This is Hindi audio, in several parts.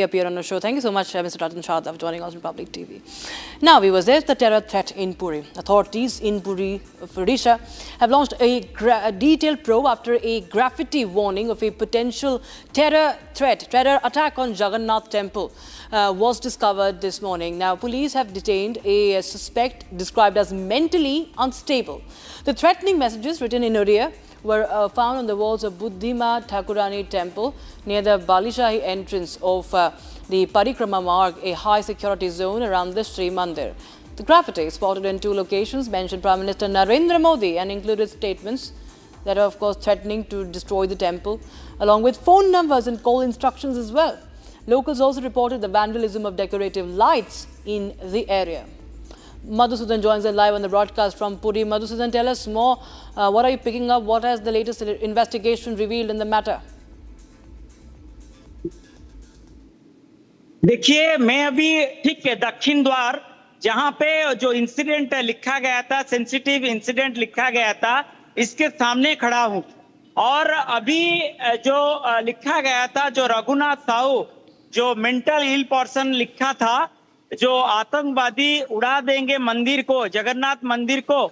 appear on the show. Thank you so much, Mr. Ratan Shadav, joining us on Public TV. Now, viewers, there's the terror threat in Puri. Authorities in Puri, Odisha, have launched a detailed probe after a graffiti warning of a potential terror attack on Jagannath Temple was discovered this morning. Now, police have detained a suspect described as mentally unstable. The threatening messages written in Oriya were found on the walls of Buddhima Thakurani Temple near the Balishahi entrance of the Parikrama Marg, a high security zone around the Sri Mandir. The graffiti spotted in two locations mentioned Prime Minister Narendra Modi and included statements that are of course threatening to destroy the temple, along with phone numbers and call instructions as well. Locals also reported the vandalism of decorative lights in the area. Madhusudan joins us live on the broadcast from Puri. Madhusudan, tell us more. What are you picking up? What has the latest investigation revealed in the matter? देखिए, मैं अभी ठीक दक्षिण द्वार जहां पे जो इंसिडेंट लिखा गया था, सेंसिटिव इंसिडेंट लिखा गया था, इसके सामने खड़ा हूं। और अभी जो लिखा गया था, जो रघुनाथ साहू जो मेंटल इल पर्सन लिखा था, जो आतंकवादी उड़ा देंगे मंदिर को, जगन्नाथ मंदिर को,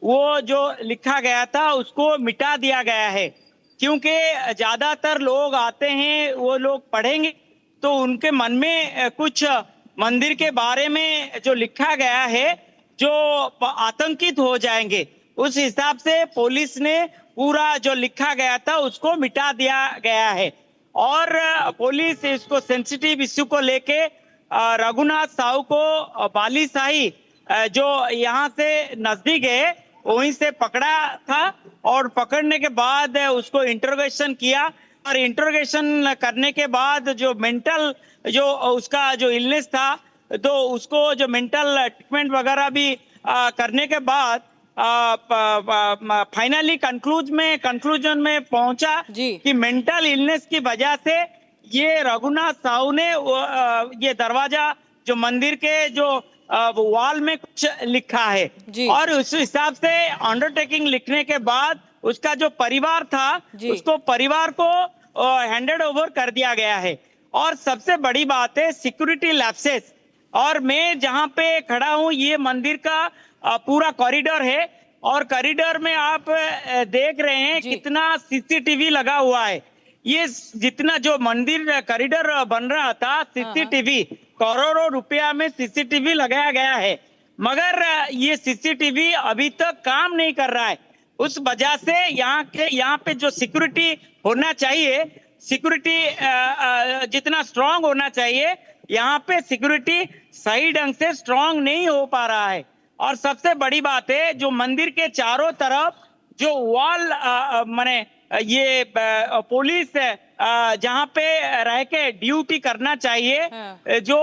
वो जो लिखा गया था उसको मिटा दिया गया है। क्योंकि ज्यादातर लोग आते हैं, वो लोग पढ़ेंगे तो उनके मन में कुछ मंदिर के बारे में जो लिखा गया है, जो आतंकित हो जाएंगे। उस हिसाब से पुलिस ने पूरा जो लिखा गया था उसको मिटा दिया गया है। और पुलिस इसको सेंसिटिव इश्यू को लेके रघुनाथ साहू को बालीशाही जो यहाँ से नजदीक है वहीं से पकड़ा था, और पकड़ने के बाद उसको इंटरोगेशन किया, और इंटरोगेशन करने के बाद जो मेंटल जो उसका जो इलनेस था, तो उसको जो मेंटल ट्रीटमेंट वगैरह भी करने के बाद फाइनली कंक्लूजन में पहुंचा कि मेंटल इलनेस की वजह से ये रघुनाथ साहू ने ये दरवाजा जो मंदिर के जो वॉल में कुछ लिखा है, और उस हिसाब से अंडरटेकिंग लिखने के बाद उसका जो परिवार था उसको परिवार को हैंडेड ओवर कर दिया गया है। और सबसे बड़ी बात है सिक्योरिटी लैप्सेस। और मैं जहां पे खड़ा हूं, ये मंदिर का पूरा कॉरिडोर है, और कॉरिडोर में आप देख रहे हैं कितना सीसीटीवी लगा हुआ है। ये जितना जो मंदिर कॉरिडोर बन रहा था, सीसीटीवी करोड़ों रुपया में सीसीटीवी लगाया गया है, मगर ये सीसीटीवी अभी तक काम नहीं कर रहा है। उस वजह से यहाँ पे जो सिक्योरिटी होना चाहिए, सिक्योरिटी जितना स्ट्रांग होना चाहिए, यहाँ पे सिक्योरिटी सही ढंग से स्ट्रांग नहीं हो पा रहा है। और सबसे बड़ी बात है, जो मंदिर के चारों तरफ जो वॉल माने ये पुलिस जहाँ पे रह के ड्यूटी करना चाहिए, जो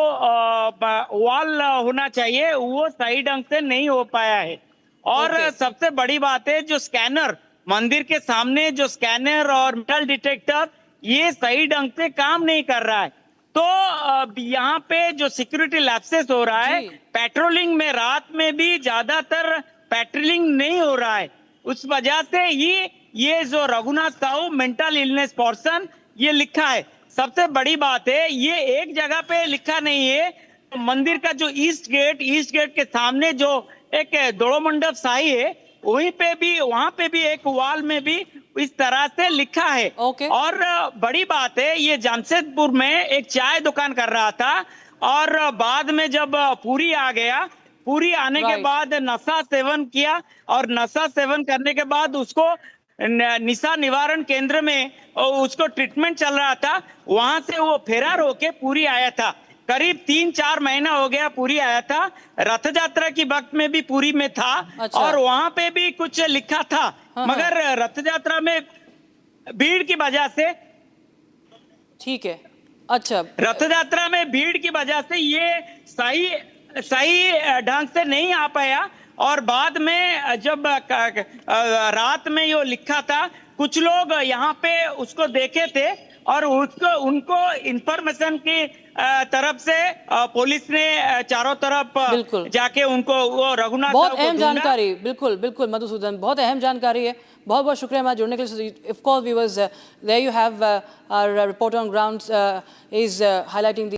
वॉल होना चाहिए, वो सही ढंग से नहीं हो पाया है। और सबसे बड़ी बात है, जो स्कैनर मंदिर के सामने जो स्कैनर और मेटल डिटेक्टर, ये सही ढंग से काम नहीं कर रहा है। तो यहाँ पे जो सिक्योरिटी लैप्सेस हो रहा है, पेट्रोलिंग में रात में भी ज्यादातर पेट्रोलिंग नहीं हो रहा है। उस वजह से ये जो Raghunath Sahu mental illness person ये लिखा है। सबसे बड़ी बात है, ये एक जगह पे लिखा नहीं है, तो मंदिर का जो ईस्ट गेट के सामने जो एक दोड़ो मंडप शाही है, वहीं पे भी, वहां पे भी एक वॉल में भी इस तरह से लिखा है। और बड़ी बात है, ये जमशेदपुर में एक चाय दुकान कर रहा था, और बाद में जब पूरी आ गया, पूरी आने के बाद नशा सेवन किया, और नशा सेवन करने के बाद उसको निशा निवारण केंद्र में उसको ट्रीटमेंट चल रहा था, वहां से वो फरार होके पूरी आया था। करीब 3-4 महीना हो गया पूरी आया था। रथ यात्रा की वक्त में भी पूरी में था। और वहां पे भी कुछ लिखा था, मगर रथ यात्रा में भीड़ की वजह से, ठीक है, अच्छा, रथ यात्रा में भीड़ की वजह से ये सही ढंग से नहीं आ पाया। और बाद में जब रात में ये लिखा था, कुछ लोग यहाँ पे उसको देखे थे, और उनको इंफॉर्मेशन की तरफ से पुलिस ने चारों तरफ जाके उनको वो रघुनाथ, बहुत अहम जानकारी, बिल्कुल मधुसूदन, बहुत अहम जानकारी है। बहुत बहुत शुक्रिया हमारे जुड़ने के लिए. Of course, viewers, there you have our reporter on ground is highlighting the